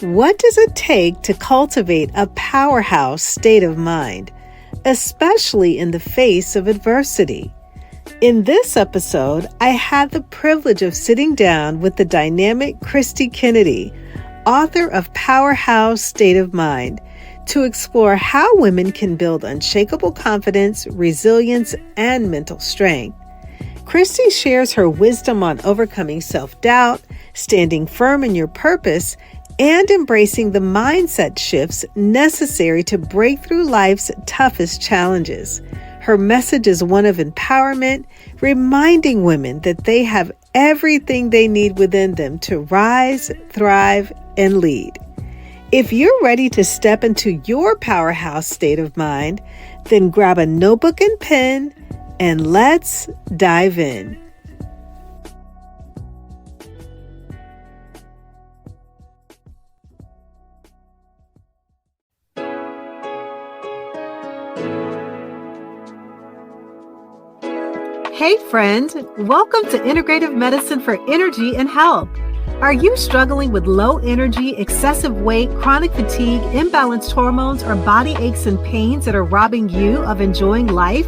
What does it take to cultivate a powerhouse state of mind, especially in the face of adversity? In this episode, I had the privilege of sitting down with the dynamic Kristie Kennedy, author of Powerhouse State of Mind, to explore how women can build unshakable confidence, resilience, and mental strength. Kristie shares her wisdom on overcoming self-doubt, standing firm in your purpose, and embracing the mindset shifts necessary to break through life's toughest challenges. Her message is one of empowerment, reminding women that they have everything they need within them to rise, thrive, and lead. If you're ready to step into your powerhouse state of mind, then grab a notebook and pen and let's dive in. Hey friend, welcome to Integrative Medicine for Energy and Health. Are you struggling with low energy, excessive weight, chronic fatigue, imbalanced hormones, or body aches and pains that are robbing you of enjoying life?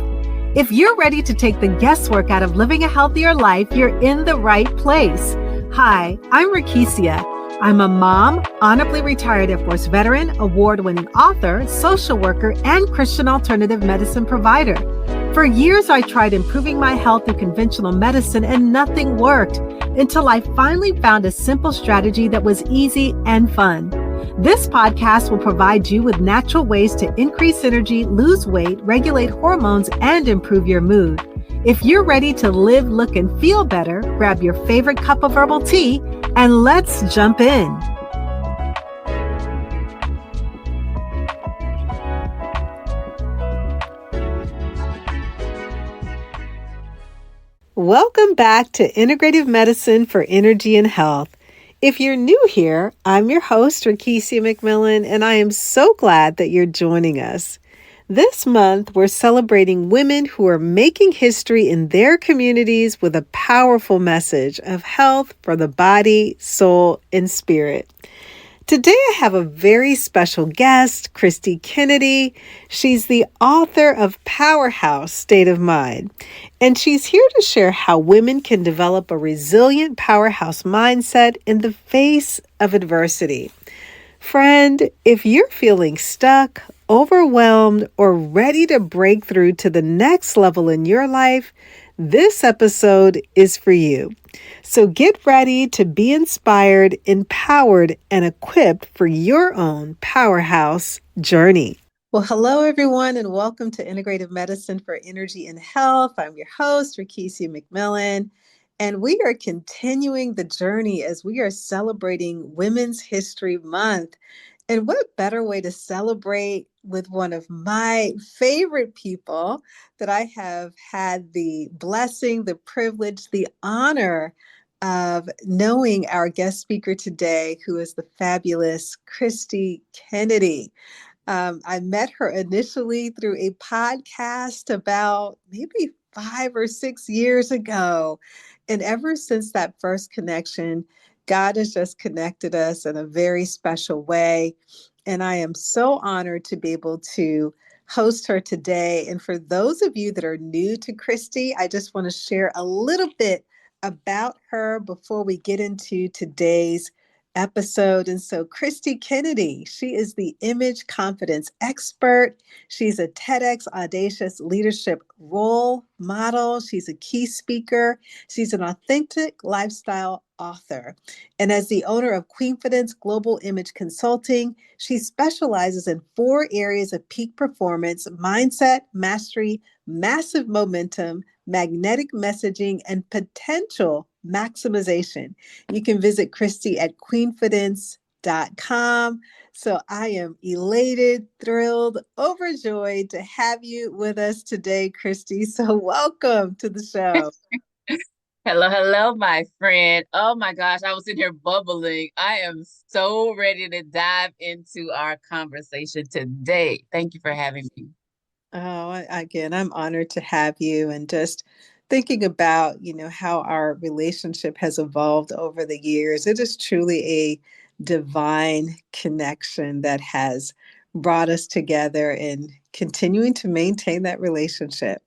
If you're ready to take the guesswork out of living a healthier life, you're in the right place. Hi, I'm Rakisia. I'm a mom, honorably retired Air Force veteran, award-winning author, social worker, and Christian alternative medicine provider. For years, I tried improving my health through conventional medicine and nothing worked until I finally found a simple strategy that was easy and fun. This podcast will provide you with natural ways to increase energy, lose weight, regulate hormones, and improve your mood. If you're ready to live, look, and feel better, grab your favorite cup of herbal tea and let's jump in. Welcome back to Integrative Medicine for Energy and Health. If you're new here, I'm your host, Kristie McMillan, and I am so glad that you're joining us. This month, we're celebrating women who are making history in their communities with a powerful message of health for the body, soul, and spirit. Today, I have a very special guest, Kristie Kennedy. She's the author of Powerhouse State of Mind, and she's here to share how women can develop a resilient powerhouse mindset in the face of adversity. Friend, if you're feeling stuck, overwhelmed, or ready to break through to the next level in your life, this episode is for you. So get ready to be inspired, empowered, and equipped for your own powerhouse journey. Well, hello, everyone, and welcome to Integrative Medicine for Energy and Health. I'm your host, Kristie McMillan, and we are continuing the journey as we are celebrating Women's History Month. And what better way to celebrate with one of my favorite people that I have had the blessing, the privilege, the honor of knowing our guest speaker today, who is the fabulous Kristie Kennedy. I met her initially through a podcast about maybe 5 or 6 years ago. And ever since that first connection, God has just connected us in a very special way. And I am so honored to be able to host her today. And for those of you that are new to Kristie, I just want to share a little bit about her before we get into today's episode. And so Kristie Kennedy, she is the image confidence expert. She's a TEDx Audacious Leadership role model. She's a key speaker. She's an authentic lifestyle author. And as the owner of Queenfidence Global Image Consulting, she specializes in 4 areas of peak performance: mindset, mastery, massive momentum, magnetic messaging, and potential maximization. You can visit Kristie at queenfidence.com. So I am elated, thrilled, overjoyed to have you with us today, Kristie. So welcome to the show. Hello, my friend. Oh my gosh, I was in here bubbling. I am so ready to dive into our conversation today. Thank you for having me. Oh, again, I'm honored to have you, and just thinking about, how our relationship has evolved over the years. It is truly divine connection that has brought us together and continuing to maintain that relationship.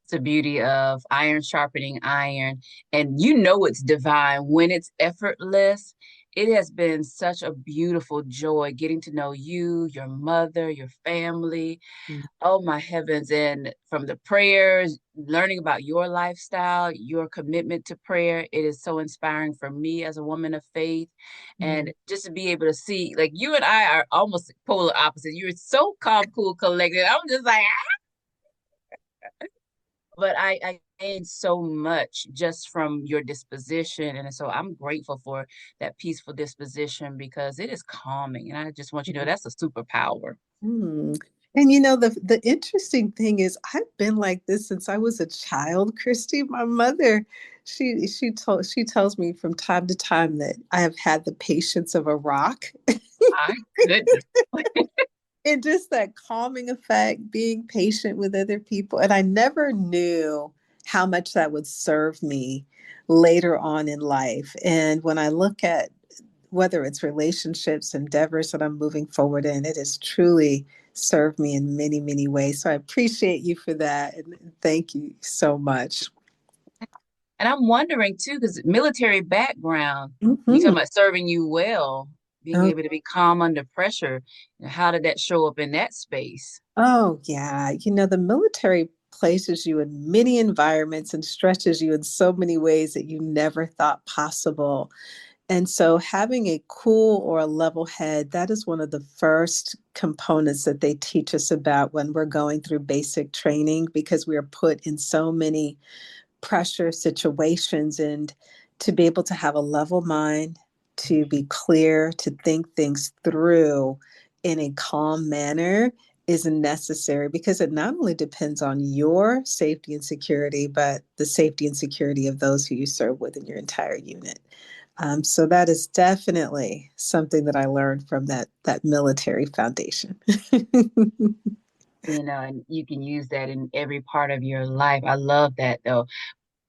It's the beauty of iron sharpening iron. And you know it's divine when it's effortless. It has been such a beautiful joy getting to know you, your mother, your family. Oh my heavens. And from the prayers, learning about your lifestyle, your commitment to prayer, it is so inspiring for me as a woman of faith. Mm-hmm. And just to be able to see, like you and I are almost polar opposites. You're so calm, cool, collected. I'm just like, but I gained so much just from your disposition. And so I'm grateful for that peaceful disposition because it is calming. And I just want you to know that's a superpower. Hmm. And the interesting thing is I've been like this since I was a child, Kristie. My mother, she tells me from time to time that I have had the patience of a rock. My goodness. And just that calming effect, being patient with other people. And I never knew how much that would serve me later on in life. And when I look at whether it's relationships, endeavors that I'm moving forward in, it has truly served me in many, many ways. So I appreciate you for that. And thank you so much. And I'm wondering too, because military background, you talking Mhm. about serving you well, being Oh, able to be calm under pressure. And how did that show up in that space? oh, yeah. The military places you in many environments and stretches you in so many ways that you never thought possible. And so having a cool or a level head, that is one of the first components that they teach us about when we're going through basic training because we are put in so many pressure situations, and to be able to have a level mind, to be clear, to think things through in a calm manner is necessary because it not only depends on your safety and security, but the safety and security of those who you serve with in your entire unit. So that is definitely something that I learned from that military foundation. And you can use that in every part of your life. I love that though.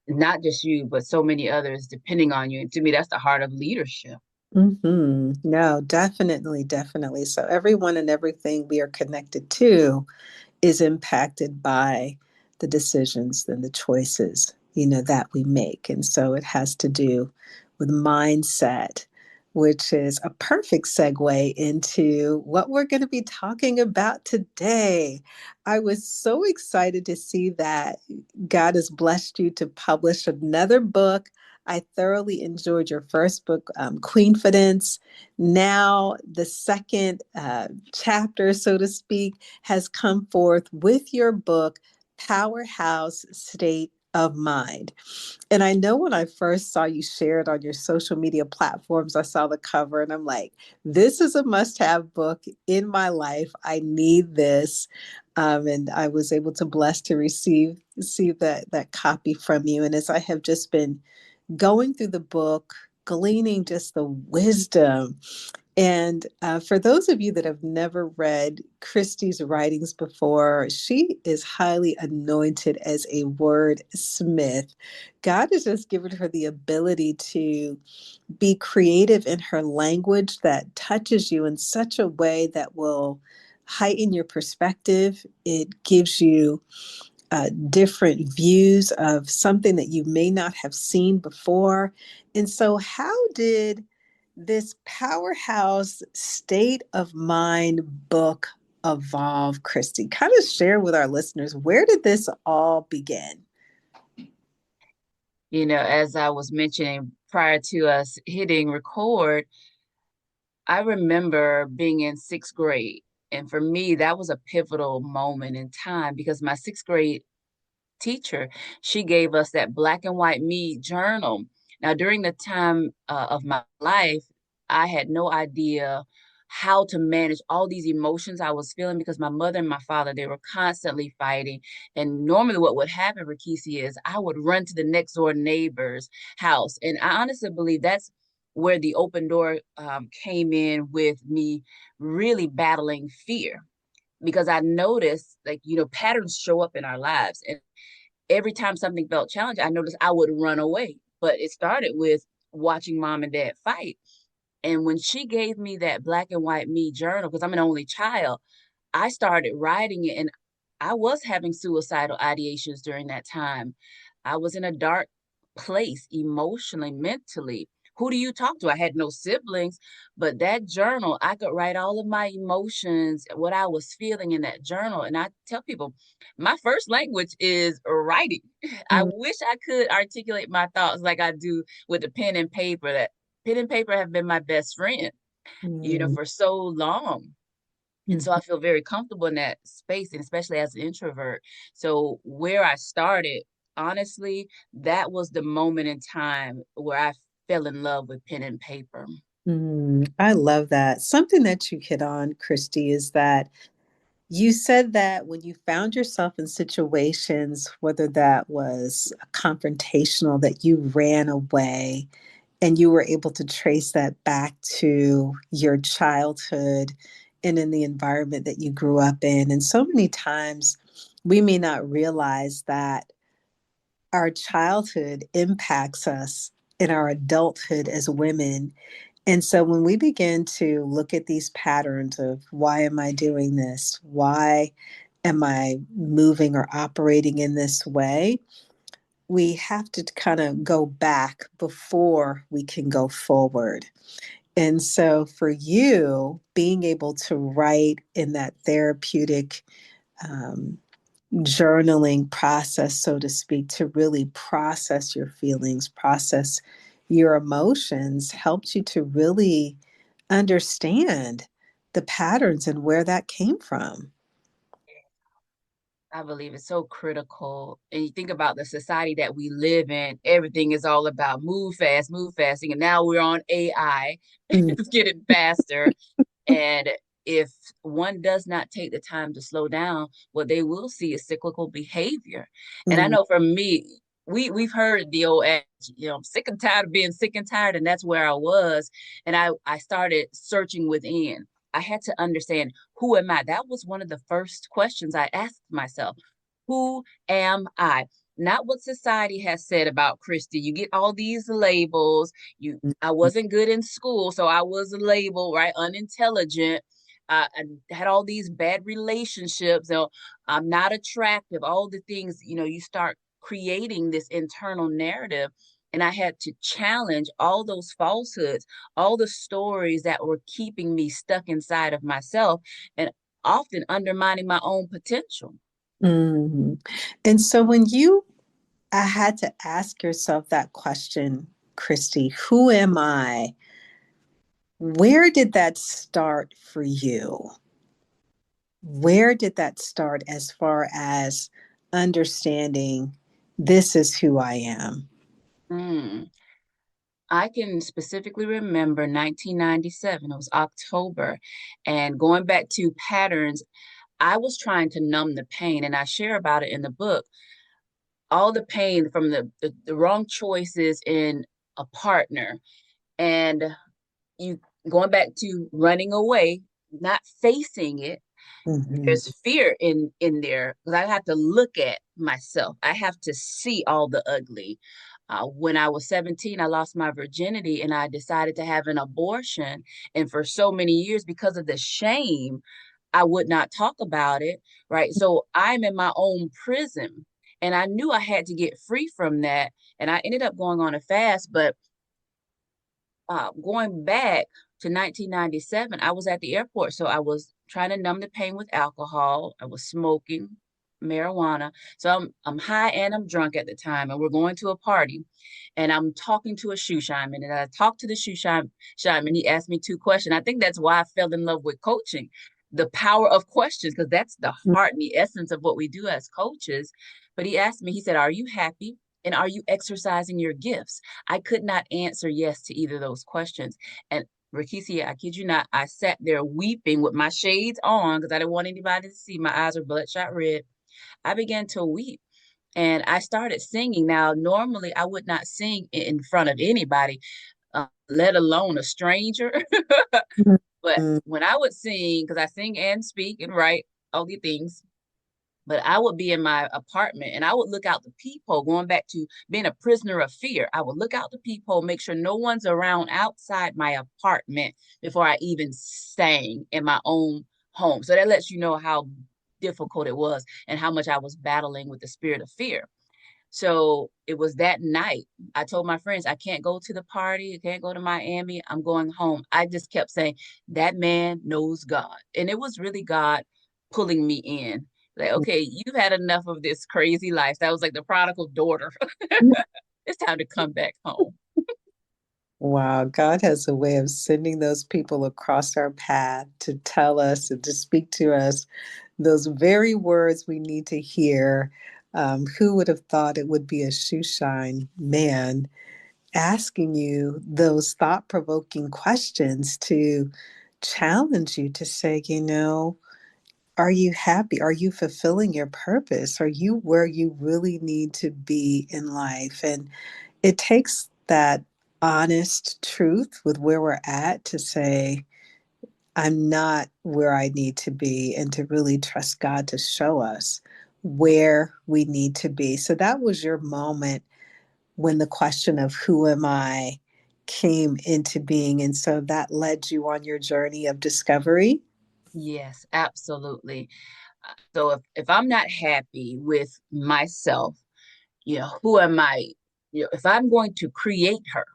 Not just you, but so many others depending on you. And to me, that's the heart of leadership. No, definitely, definitely. So everyone and everything we are connected to is impacted by the decisions and the choices, that we make. And so it has to do with mindset, which is a perfect segue into what we're going to be talking about today. I was so excited to see that God has blessed you to publish another book. I thoroughly enjoyed your first book, Queenfidence. Now, the second chapter, so to speak, has come forth with your book, Powerhouse State of Mind. And I know when I first saw you share it on your social media platforms, I saw the cover and I'm like, this is a must have book in my life. I need this. And I was able to bless to receive that copy from you. And as I have just been going through the book, gleaning just the wisdom. And for those of you that have never read Kristie's writings before, she is highly anointed as a wordsmith. God has just given her the ability to be creative in her language that touches you in such a way that will heighten your perspective. It gives you different views of something that you may not have seen before. And so, how did this Powerhouse State of Mind book evolve, Kristie? Kind of share with our listeners, where did this all begin? As I was mentioning prior to us hitting record, I remember being in sixth grade. And for me, that was a pivotal moment in time because my sixth grade teacher, she gave us that black and white me journal. Now, during the time of my life, I had no idea how to manage all these emotions I was feeling because my mother and my father, they were constantly fighting. And normally what would happen, Rikisi, is I would run to the next door neighbor's house. And I honestly believe that's where the open door came in with me really battling fear because I noticed patterns show up in our lives. And every time something felt challenging, I noticed I would run away. But it started with watching mom and dad fight. And when she gave me that black and white me journal, because I'm an only child, I started writing it, and I was having suicidal ideations during that time. I was in a dark place emotionally, mentally. Who do you talk to? I had no siblings, but that journal, I could write all of my emotions, what I was feeling in that journal. And I tell people, my first language is writing. I wish I could articulate my thoughts like I do with the pen and paper. That pen and paper have been my best friend, Mm-hmm. for so long. And so I feel very comfortable in that space, and especially as an introvert. So where I started, honestly, that was the moment in time where I fell in love with pen and paper. I love that. Something that you hit on, Kristie, is that you said that when you found yourself in situations, whether that was confrontational, that you ran away and you were able to trace that back to your childhood and in the environment that you grew up in. And so many times we may not realize that our childhood impacts us in our adulthood as women. And so when we begin to look at these patterns of why am I doing this? Why am I moving or operating in this way? We have to kind of go back before we can go forward. And so for you, being able to write in that therapeutic um, journaling process, so to speak, to really process your feelings, process your emotions, helped you to really understand the patterns and where that came from. I believe it's so critical. And you think about the society that we live in, everything is all about move fast, move fasting. And now we're on AI. Mm, It's getting faster. And if one does not take the time to slow down, what they will see is cyclical behavior. And I mm, know for me, we've heard the old adage, I'm sick and tired of being sick and tired, and that's where I was. And I started searching within. I had to understand, who am I? That was one of the first questions I asked myself. Who am I? Not what society has said about Kristie. You get all these labels. I mm, wasn't good in school, so I was labeled, right, unintelligent. I had all these bad relationships. So I'm not attractive. All the things, you start creating this internal narrative. And I had to challenge all those falsehoods, all the stories that were keeping me stuck inside of myself and often undermining my own potential. mm. And so when you I had to ask yourself that question, Kristie, who am I? Where did that start for you? Where did that start as far as understanding this is who I am? Mm. I can specifically remember 1997. It was October. And going back to patterns, I was trying to numb the pain, and I share about it in the book. All the pain from the wrong choices in a partner, and you going back to running away, not facing it. Mhm. There's fear in there because I have to look at myself. I have to see all the ugly. When I was 17, I lost my virginity and I decided to have an abortion. And for so many years, because of the shame, I would not talk about it. Right. So I'm in my own prison. And I knew I had to get free from that. And I ended up going on a fast. But going back to 1997, I was at the airport. So I was trying to numb the pain with alcohol. I was smoking marijuana. So I'm high and I'm drunk at the time. And we're going to a party. And I'm talking to a shoe shaman. And I talked to the shaman. He asked me two questions. I think that's why I fell in love with coaching, the power of questions, because that's the heart and the essence of what we do as coaches. But he asked me, he said, "Are you happy? And are you exercising your gifts?" I could not answer yes to either of those questions. And Rikishi, I kid you not, I sat there weeping with my shades on because I didn't want anybody to see. My eyes were bloodshot red. I began to weep and I started singing. Now, normally I would not sing in front of anybody, let alone a stranger. But Mhm. when I would sing, because I sing and speak and write all the things, But I would be in my apartment and I would look out the peephole, going back to being a prisoner of fear. I would look out the peephole, make sure no one's around outside my apartment before I even sang in my own home. So that lets you know how difficult it was and how much I was battling with the spirit of fear. So it was that night. I told my friends, I can't go to the party. I can't go to Miami. I'm going home. I just kept saying, that man knows God. And it was really God pulling me in. Like, okay, you've had enough of this crazy life. That was like the prodigal daughter. It's time to come back home. Wow, God has a way of sending those people across our path to tell us and to speak to us those very words we need to hear. Who would have thought it would be a shoe shine man asking you those thought provoking questions to challenge you to say, are you happy? Are you fulfilling your purpose? Are you where you really need to be in life? And it takes that honest truth with where we're at to say, I'm not where I need to be, and to really trust God to show us where we need to be. So that was your moment when the question of who am I came into being. And so that led you on your journey of discovery. Yes, absolutely. So if I'm not happy with myself, who am I? If I'm going to create her,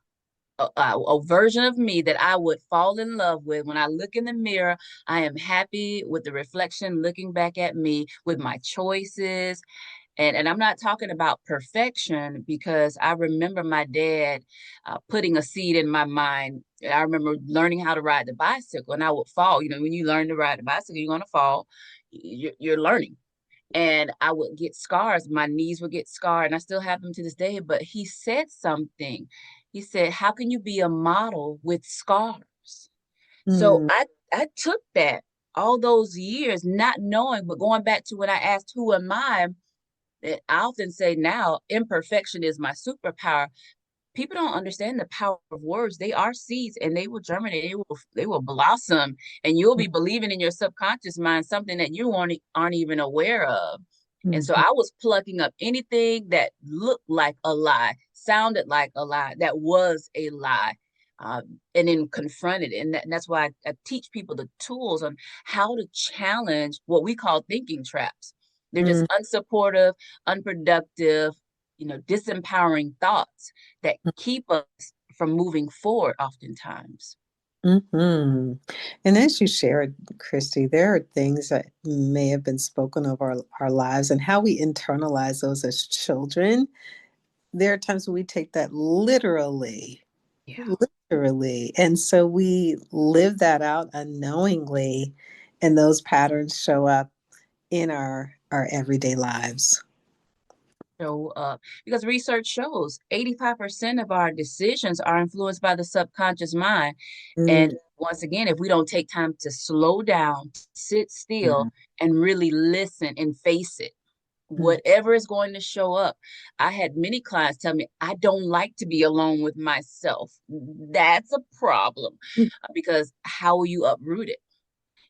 a version of me that I would fall in love with. When I look in the mirror, I am happy with the reflection looking back at me with my choices. And I'm not talking about perfection because I remember my dad putting a seed in my mind. I remember learning how to ride the bicycle and I would fall. When you learn to ride the bicycle, you're going to fall. You're learning and I would get scars. My knees would get scarred, and I still have them to this day. But he said something. He said, "How can you be a model with scars?" So Mm, I took that all those years, not knowing, but going back to when I asked, "Who am I?" I often say now, imperfection is my superpower. People don't understand the power of words. They are seeds and they will germinate, they will blossom, and you'll be believing in your subconscious mind something that you aren't even aware of. And so mhm, I was plucking up anything that looked like a lie, sounded like a lie, that was a lie. And then confronted it. And that's why I teach people the tools on how to challenge what we call thinking traps. They're just mm, unsupportive, unproductive, disempowering thoughts that keep us from moving forward oftentimes. mhm. And as you shared, Christy, there are things that may have been spoken of our lives and how we internalize those as children. There are times when we take that literally, Yeah. literally. And so we live that out unknowingly, and those patterns show up in our everyday lives. Show up because research shows 85% of our decisions are influenced by the subconscious mind. Mm, And once again, if we don't take time to slow down, sit still, mm, and really listen and face it, mm, whatever is going to show up. I had many clients tell me, I don't like to be alone with myself. That's a problem mm. because how will you uproot it?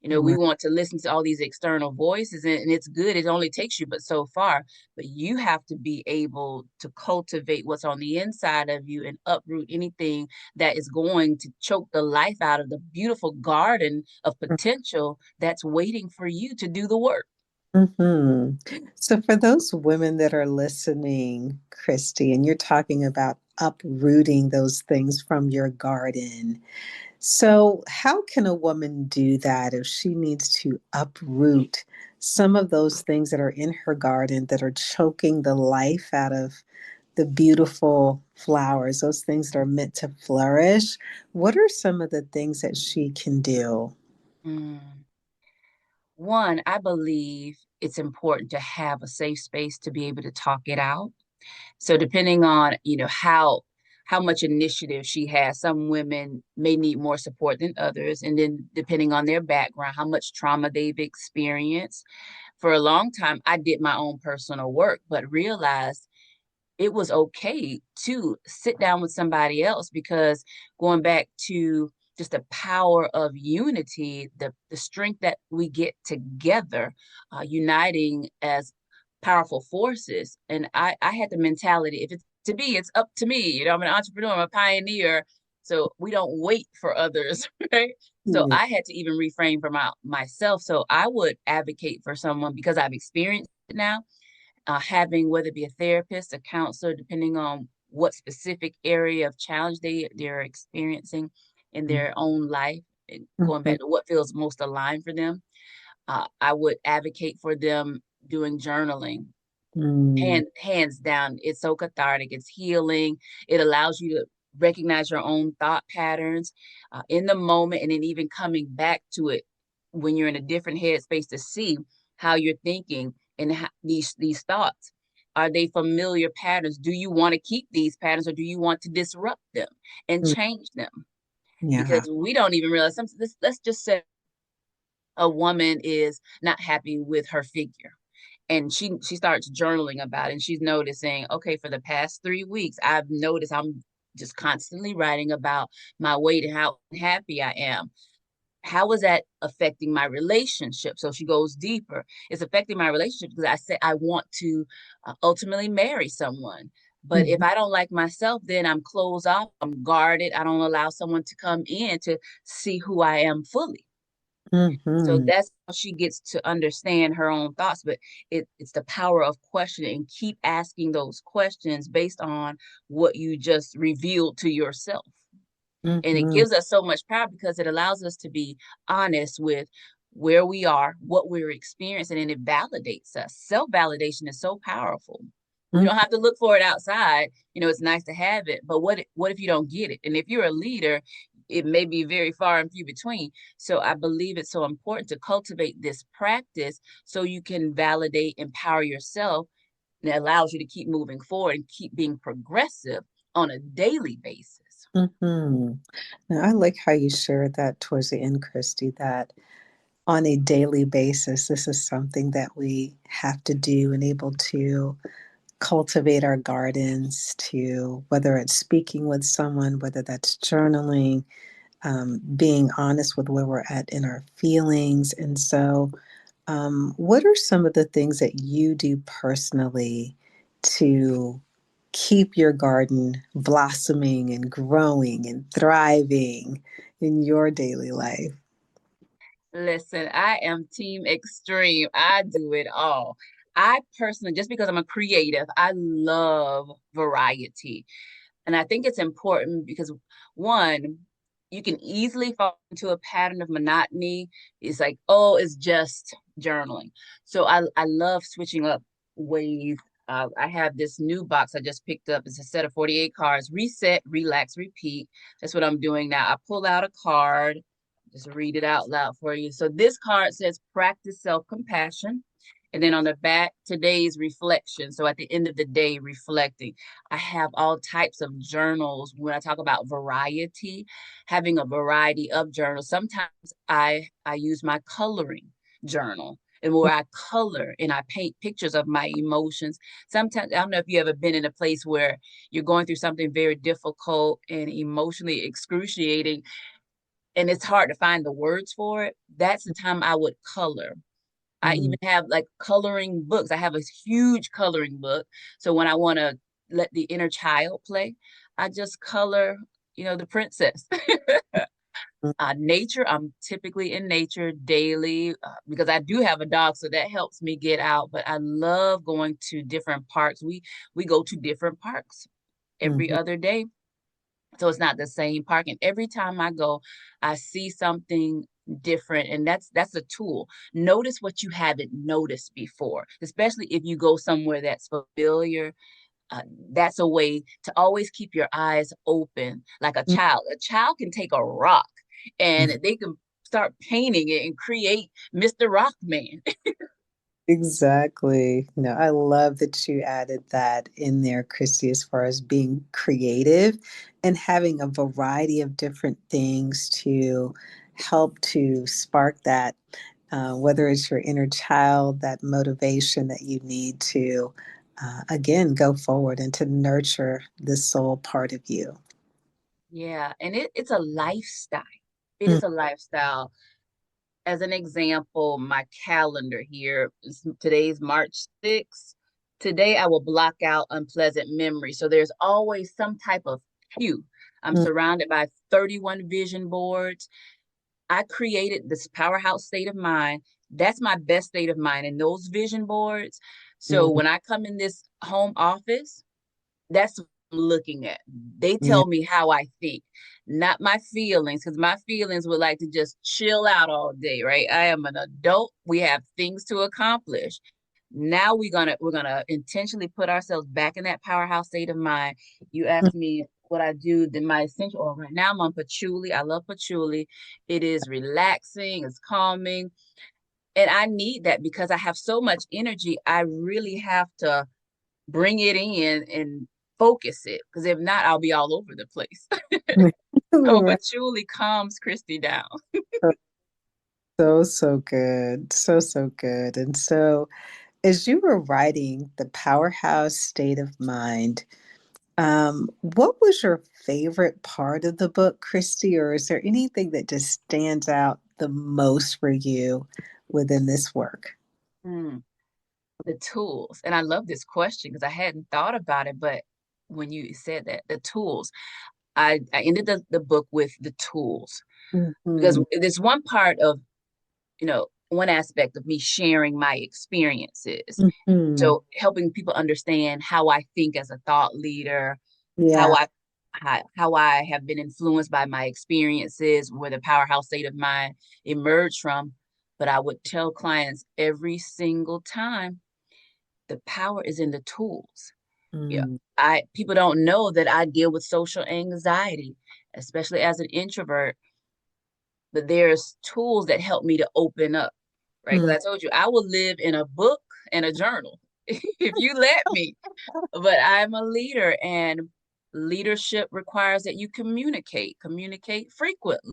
We Right. want to listen to all these external voices, and it's good. It only takes you but so far. But you have to be able to cultivate what's on the inside of you and uproot anything that is going to choke the life out of the beautiful garden of potential that's waiting for you to do the work. Mhm. So, for those women that are listening, Christy, and you're talking about uprooting those things from your garden. So, how can a woman do that if she needs to uproot some of those things that are in her garden that are choking the life out of the beautiful flowers, those things that are meant to flourish? What are some of the things that she can do? Mm. One, I believe it's important to have a safe space to be able to talk it out. So depending on, how much initiative she has, some women may need more support than others. And then depending on their background, how much trauma they've experienced. For a long time, I did my own personal work, but realized it was okay to sit down with somebody else because going back to just the power of unity, the strength that we get together, uniting as powerful forces. And I had the mentality, if it's to be, it's up to me. You know, I'm an entrepreneur, I'm a pioneer. So we don't wait for others, right? So Yeah. I had to even reframe for myself. So I would advocate for someone because I've experienced it now, having whether it be a therapist, a counselor, depending on what specific area of challenge they're experiencing in their own life, and going Mhm. back to what feels most aligned for them. I would advocate for them doing journaling. Mm. Hands down, it's so cathartic, it's healing. It allows you to recognize your own thought patterns in the moment, and then even coming back to it when you're in a different headspace to see how you're thinking and how, these thoughts, are they familiar patterns? Do you want to keep these patterns, or do you want to disrupt them and Mm. change them? Yeah. Because we don't even realize some, let's just say a woman is not happy with her figure, and she starts journaling about it, and she's noticing, okay, for the past 3 weeks I've noticed I'm just constantly writing about my weight and how unhappy I am. How is that affecting my relationship? So she goes deeper. It's affecting my relationship because I say I want to ultimately marry someone. But if Mhm. I don't like myself, then I'm closed off, I'm guarded, I don't allow someone to come in to see who I am fully. So Mhm. that's how she gets to understand her own thoughts. But it's the power of questioning and keep asking those questions based on what you just revealed to yourself. And it Mhm. gives us so much power because it allows us to be honest with where we are, what we're experiencing, and it validates us. Self validation is so powerful. We Mhm. don't have to look for it outside. You know, it's nice to have it, but what if you don't get it? And if you're a leader, it may be very far and few between. So I believe it's so important to cultivate this practice so you can validate, empower yourself, and it allows you to keep moving forward and keep being progressive on a daily basis. Mhm. Now, I like how you shared that towards the end, Kristie, that on a daily basis, this is something that we have to do and able to cultivate our gardens to whether it's speaking with someone, whether that's journaling, being honest with where we're at in our feelings. And so, what are some of the things that you do personally to keep your garden blossoming and growing and thriving in your daily life? Listen, I am team extreme. I do it all. I personally, just because I'm a creative, I love variety. And I think it's important because one, you can easily fall into a pattern of monotony. It's like, oh, it's just journaling. So I love switching up ways. I have this new box I just picked up. It's a set of 48 cards: reset, relax, repeat. That's what I'm doing now. I pull out a card, just read it out loud for you. So this card says practice self-compassion. And then on the back, today's reflection. So at the end of the day, reflecting. I have all types of journals. When I talk about variety, having a variety of journals. Sometimes I use my coloring journal, and where I color and I paint pictures of my emotions. Sometimes I don't know if you ever been in a place where you're going through something very difficult and emotionally excruciating, and it's hard to find the words for it. That's the time I would color. I Mm. even have like coloring books. I have a huge coloring book. So when I want to let the inner child play, I just color, the princess. Nature, I'm typically in nature daily because I do have a dog, so that helps me get out. But I love going to different parks. We go to different parks every Mhm. other day, so it's not the same park. And every time I go, I see something different, and that's a tool. Notice what you haven't noticed before, especially if you go somewhere that's familiar. That's a way to always keep your eyes open. Like a child can take a rock and they can start painting it and create Mr. Rockman. Exactly. No, I love that you added that in there, Kristie, as far as being creative and having a variety of different things to help to spark that, whether it's your inner child, that motivation that you need to, again, go forward and to nurture the soul part of you. Yeah, and it's a lifestyle. It is a lifestyle. As an example, my calendar here, today's March 6th. Today I will block out unpleasant memories. So there's always some type of cue. I'm Mm, surrounded by 31 vision boards. I created this powerhouse state of mind. That's my best state of mind in those vision boards. So mm, when I come in this home office, that's what I'm looking at. They yeah. tell me how I think, not my feelings, because my feelings would like to just chill out all day, right? I am an adult. We have things to accomplish. Now we're gonna intentionally put ourselves back in that powerhouse state of mind. You asked me what I do, then my essential oil. Right now I'm on patchouli. I love patchouli. It is relaxing, it's calming. And I need that because I have so much energy. I really have to bring it in and focus it, because if not, I'll be all over the place. So Right. patchouli calms Kristie down. So, so good. So, so good. And so, as you were writing The Powerhouse State of Mind, what was your favorite part of the book, Kristie, or is there anything that just stands out the most for you within this work? Mm, the tools. And I love this question because I hadn't thought about it, but when you said that, the tools, I ended the book with the tools, because Mhm, there's one part of, one aspect of me sharing my experiences. mhm. So helping people understand how I think as a thought leader, how Yeah. I how I have been influenced by my experiences, where the powerhouse state of mind emerged from. But I would tell clients every single time, the power is in the tools. Yeah. Mm, I People don't know that I deal with social anxiety, especially as an introvert, but there's tools that help me to open up, right? mm, Because I told you I will live in a book and a journal if you let me. But I'm a leader, and leadership requires that you communicate frequently.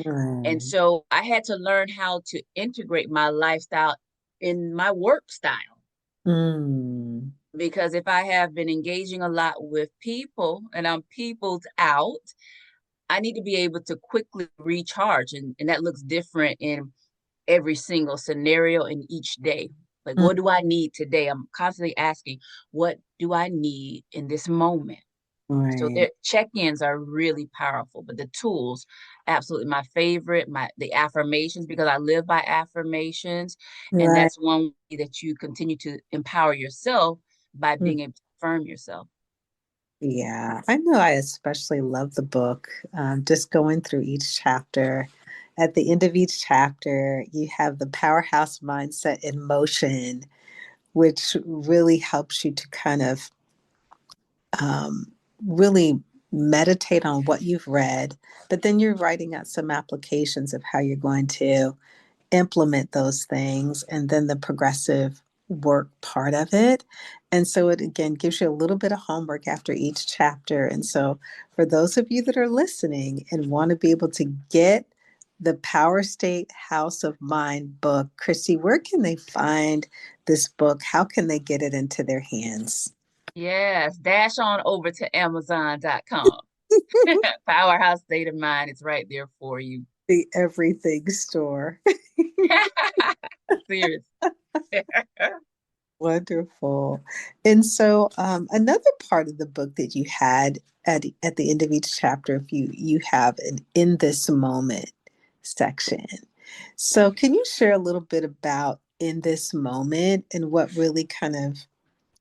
And right. so I had to learn how to integrate my lifestyle in my work style. Mm, Because if I have been engaging a lot with people and I'm peopled out, I need to be able to quickly recharge. And that looks different in every single scenario in each day. Like, mm, what do I need today? I'm constantly asking, what do I need in this moment? So right. their check-ins are really powerful, but the tools, absolutely my favorite, the affirmations, because I live by affirmations. And Right. that's one way that you continue to empower yourself, by Mm. being able to affirm yourself. Yeah, I know I especially love the book. Just going through each chapter. At the end of each chapter, you have the powerhouse mindset in motion, which really helps you to kind of really meditate on what you've read, but then you're writing out some applications of how you're going to implement those things, and then the progressive work part of it. And so it again gives you a little bit of homework after each chapter. And so for those of you that are listening and want to be able to get the Power State House of Mind book, Kristie, where can they find this book? How can they get it into their hands? Yes, dash on over to Amazon.com. Powerhouse State of Mind is right there for you. The everything store. Seriously. Wonderful. And so, another part of the book that you had at the end of each chapter, if you have an in this moment section. So, can you share a little bit about in this moment and what really kind of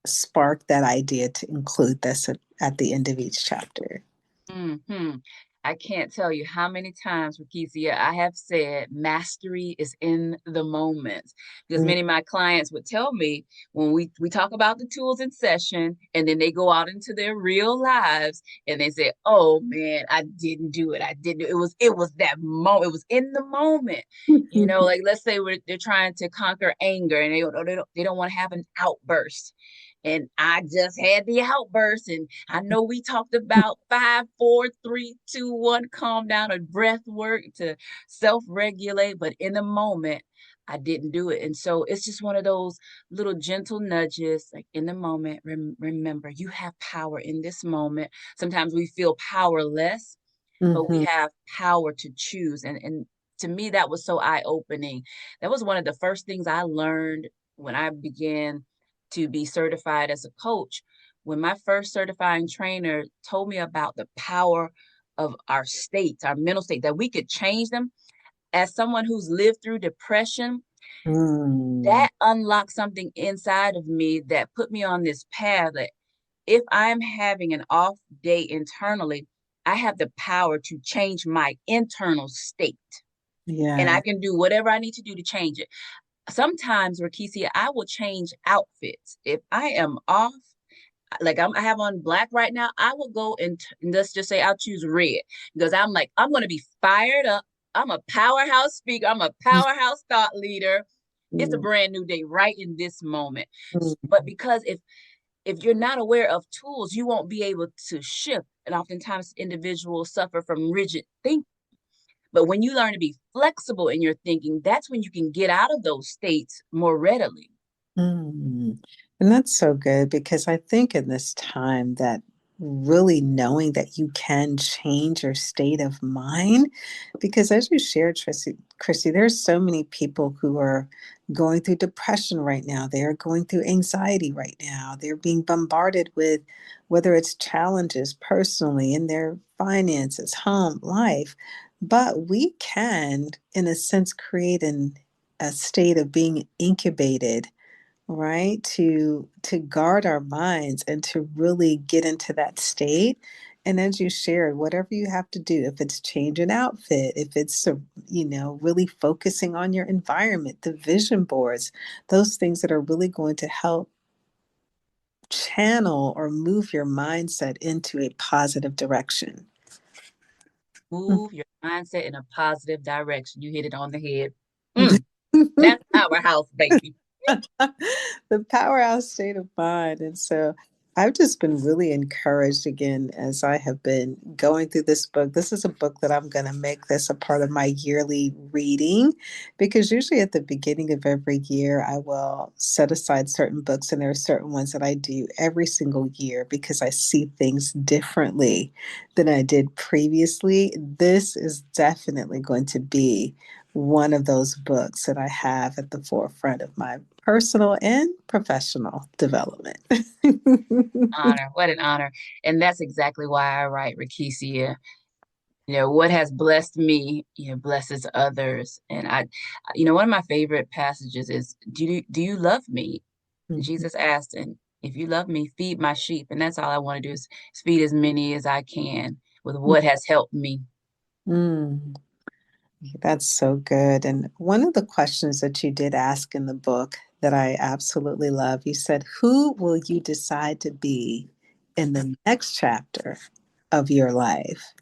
sparked that idea to include this at the end of each chapter? Hmm. I can't tell you how many times, Rakesia, I have said mastery is in the moment. Because Mm, many of my clients would tell me, when we talk about the tools in session, and then they go out into their real lives and they say, "Oh man, I didn't do it. I didn't. It was that moment. It was in the moment." Like, let's say they're trying to conquer anger, and they don't want to have an outburst. And I just had the outburst. And I know we talked about 5, 4, 3, 2, 1, calm down, a breath work to self-regulate. But in the moment, I didn't do it. And so it's just one of those little gentle nudges, like in the moment, remember, you have power in this moment. Sometimes we feel powerless, but we Mm-hmm. have power to choose. And to me, that was so eye-opening. That was one of the first things I learned when I began to be certified as a coach. When my first certifying trainer told me about the power of our states, our mental state, that we could change them. As someone who's lived through depression, Mm. that unlocked something inside of me that put me on this path that if I'm having an off day internally, I have the power to change my internal state. And I Yeah. can do whatever I need to do to change it. Sometimes, Rakesia, I will change outfits. If I am off, like I have on black right now, I will go and let's just say I'll choose red because I'm like, I'm going to be fired up. I'm a powerhouse speaker. I'm a powerhouse thought leader. It's a Mm. brand new day right in this moment. But Mm. because if you're not aware of tools, you won't be able to shift. And oftentimes individuals suffer from rigid thinking. But when you learn to be flexible in your thinking, that's when you can get out of those states more readily. Mm. And that's so good because I think in this time that really knowing that you can change your state of mind, because as you shared, Christy, there's so many people who are going through depression right now. They are going through anxiety right now. They're being bombarded with whether it's challenges personally in their finances, home, life. But we can, in a sense, create a state of being incubated, right, to guard our minds and to really get into that state. And as you shared, whatever you have to do, if it's change an outfit, if it's really focusing on your environment, the vision boards, those things that are really going to help channel or move your mindset into a positive direction. Move your mindset in a positive direction. You hit it on the head. Mm, that's powerhouse, baby. The powerhouse state of mind. And so I've just been really encouraged again as I have been going through this book. This is a book that I'm going to make this a part of my yearly reading because usually at the beginning of every year, I will set aside certain books, and there are certain ones that I do every single year because I see things differently than I did previously. This is definitely going to be one of those books that I have at the forefront of my personal and professional development. Honor. What an honor. And that's exactly why I write, Rakesia. What has blessed me, blesses others. And one of my favorite passages is, do you love me? Jesus asked, and if you love me, feed my sheep. And that's all I want to do is feed as many as I can with what has helped me. Mm, that's so good. And one of the questions that you did ask in the book that I absolutely love, you said, who will you decide to be in the next chapter of your life?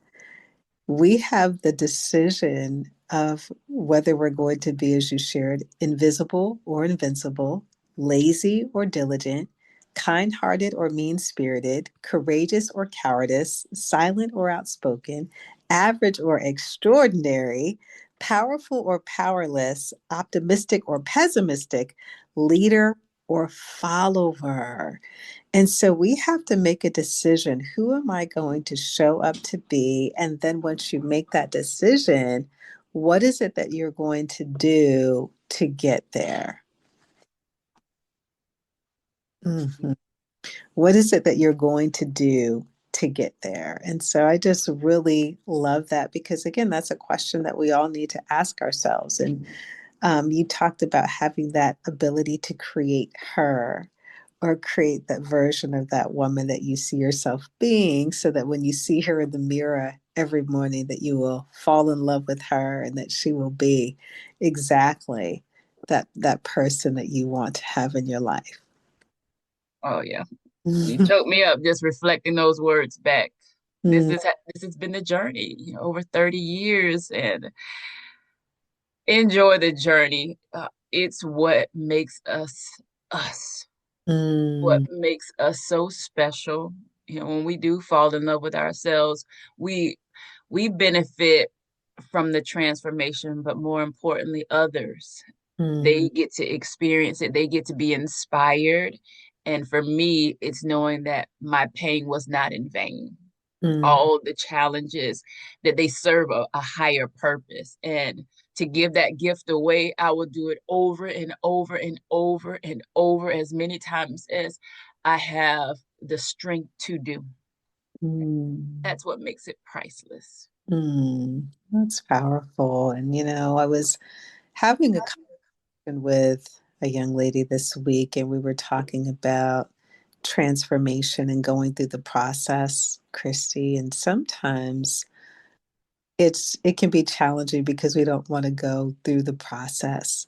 We have the decision of whether we're going to be, as you shared, invisible or invincible, lazy or diligent, kind hearted or mean spirited, courageous or cowardice, silent or outspoken, average or extraordinary, powerful or powerless, optimistic or pessimistic, leader or follower. And so we have to make a decision. Who am I going to show up to be? And then once you make that decision, what is it that you're going to do to get there? Mhm. What is it that you're going to do to get there? And so I just really love that because, again, that's a question that we all need to ask ourselves. And you talked about having that ability to create her or create that version of that woman that you see yourself being so that when you see her in the mirror every morning that you will fall in love with her and that she will be exactly that person that you want to have in your life. Oh yeah. You choked me up just reflecting those words back. This has been the journey, over 30 years, and enjoy the journey. It's what makes us us, what Mm, makes us so special. When we do fall in love with ourselves, we we benefit from the transformation, but more importantly, others. mm, They get to experience it, they get to be inspired. And for me, it's knowing that my pain was not in vain. Mm, all the challenges, that they serve a higher purpose. And to give that gift away, I will do it over and over and over and over as many times as I have the strength to do. mm, That's what makes it priceless. that's powerful. And, I was having a conversation with a young lady this week, and we were talking about transformation and going through the process, Kristie. And sometimes it can be challenging because we don't want to go through the process.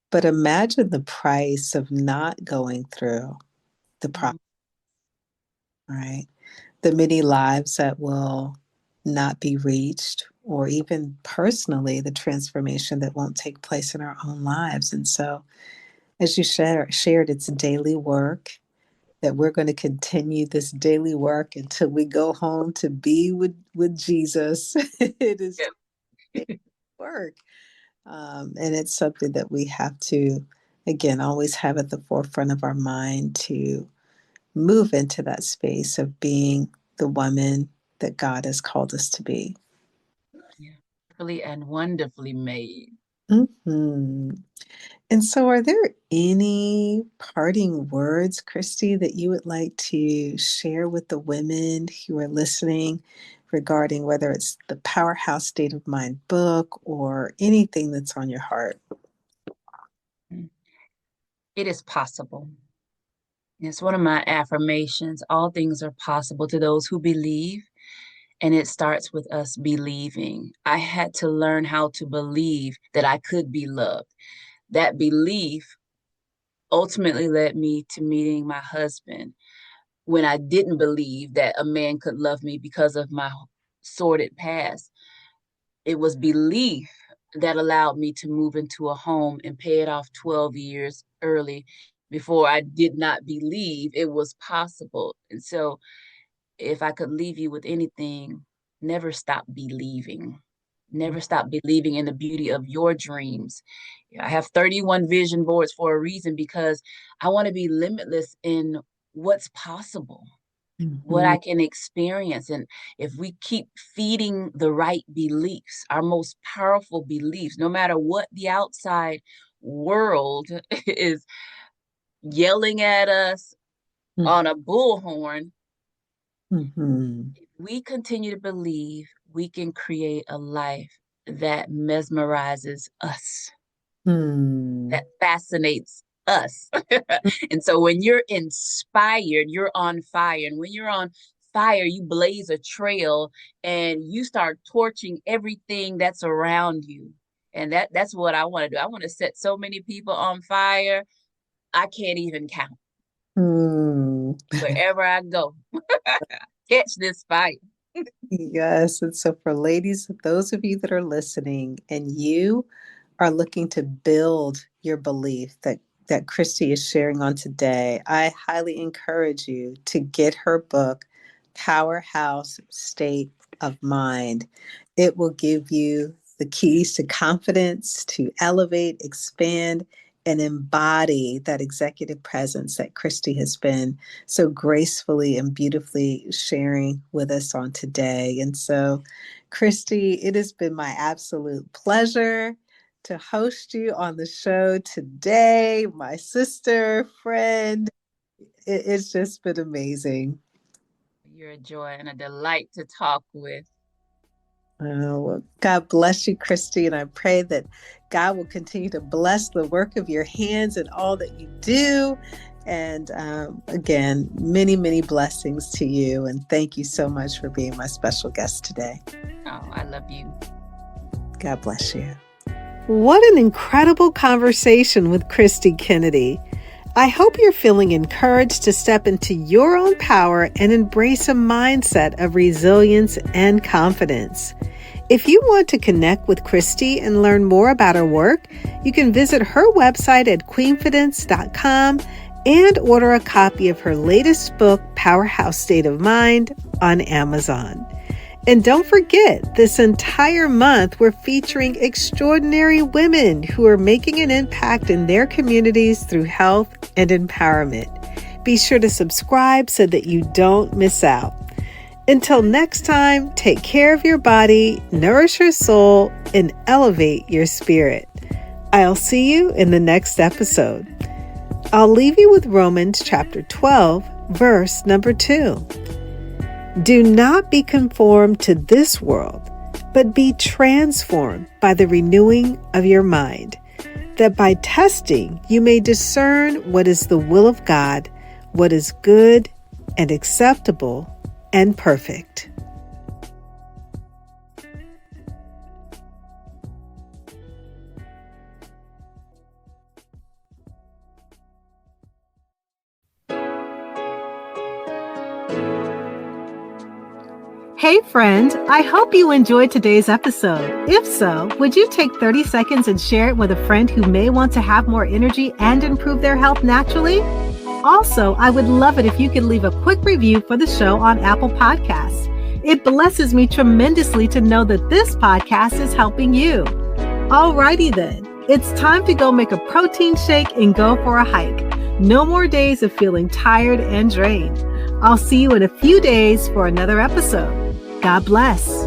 But imagine the price of not going through the process, Mhm. right? The many lives that will not be reached, or even personally, the transformation that won't take place in our own lives. And so, as you shared, it's daily work, that we're going to continue this daily work until we go home to be with Jesus. It is daily work. And it's something that we have to, again, always have at the forefront of our mind to move into that space of being the woman that God has called us to be. Yeah. Fearfully and wonderfully made. Hmm. And so, are there any parting words, Kristie, that you would like to share with the women who are listening regarding whether it's the Powerhouse State of Mind book or anything that's on your heart? Mm. It is possible. It's one of my affirmations. All things are possible to those who believe, and it starts with us believing. I had to learn how to believe that I could be loved. That belief ultimately led me to meeting my husband when I didn't believe that a man could love me because of my sordid past. It was belief that allowed me to move into a home and pay it off 12 years early before I did not believe it was possible. And so, if I could leave you with anything, never stop believing. Never stop believing in the beauty of your dreams. I have 31 vision boards for a reason, because I want to be limitless in what's possible, what Mhm. I can experience. And if we keep feeding the right beliefs, our most powerful beliefs, no matter what the outside world is yelling at us on a bullhorn, Mhm. if we continue to believe, we can create a life that mesmerizes us, Hmm. that fascinates us. And so when you're inspired, you're on fire. And when you're on fire, you blaze a trail and you start torching everything that's around you. And that's what I want to do. I want to set so many people on fire. I can't even count. Hmm. Wherever I go, catch this fire. Yes. And so, for ladies, those of you that are listening and you are looking to build your belief that Kristie is sharing on today, I highly encourage you to get her book, Powerhouse State of Mind. It will give you the keys to confidence, to elevate, expand, and embody that executive presence that Kristie has been so gracefully and beautifully sharing with us on today. And so, Kristie, it has been my absolute pleasure to host you on the show today, my sister, friend. It's just been amazing. You're a joy and a delight to talk with. Oh, well, God bless you, Kristie, and I pray that God will continue to bless the work of your hands and all that you do. And again, many, many blessings to you. And thank you so much for being my special guest today. Oh, I love you. God bless you. What an incredible conversation with Kristie Kennedy. I hope you're feeling encouraged to step into your own power and embrace a mindset of resilience and confidence. If you want to connect with Kristie and learn more about her work, you can visit her website at queenfidence.com and order a copy of her latest book, Powerhouse State of Mind, on Amazon. And don't forget, this entire month, we're featuring extraordinary women who are making an impact in their communities through health and empowerment. Be sure to subscribe so that you don't miss out. Until next time, take care of your body, nourish your soul, and elevate your spirit. I'll see you in the next episode. I'll leave you with Romans chapter 12, verse number 2. Do not be conformed to this world, but be transformed by the renewing of your mind, that by testing you may discern what is the will of God, what is good and acceptable and perfect. Hey friend, I hope you enjoyed today's episode. If so, would you take 30 seconds and share it with a friend who may want to have more energy and improve their health naturally? Also, I would love it if you could leave a quick review for the show on Apple Podcasts. It blesses me tremendously to know that this podcast is helping you. Alrighty then, it's time to go make a protein shake and go for a hike. No more days of feeling tired and drained. I'll see you in a few days for another episode. God bless.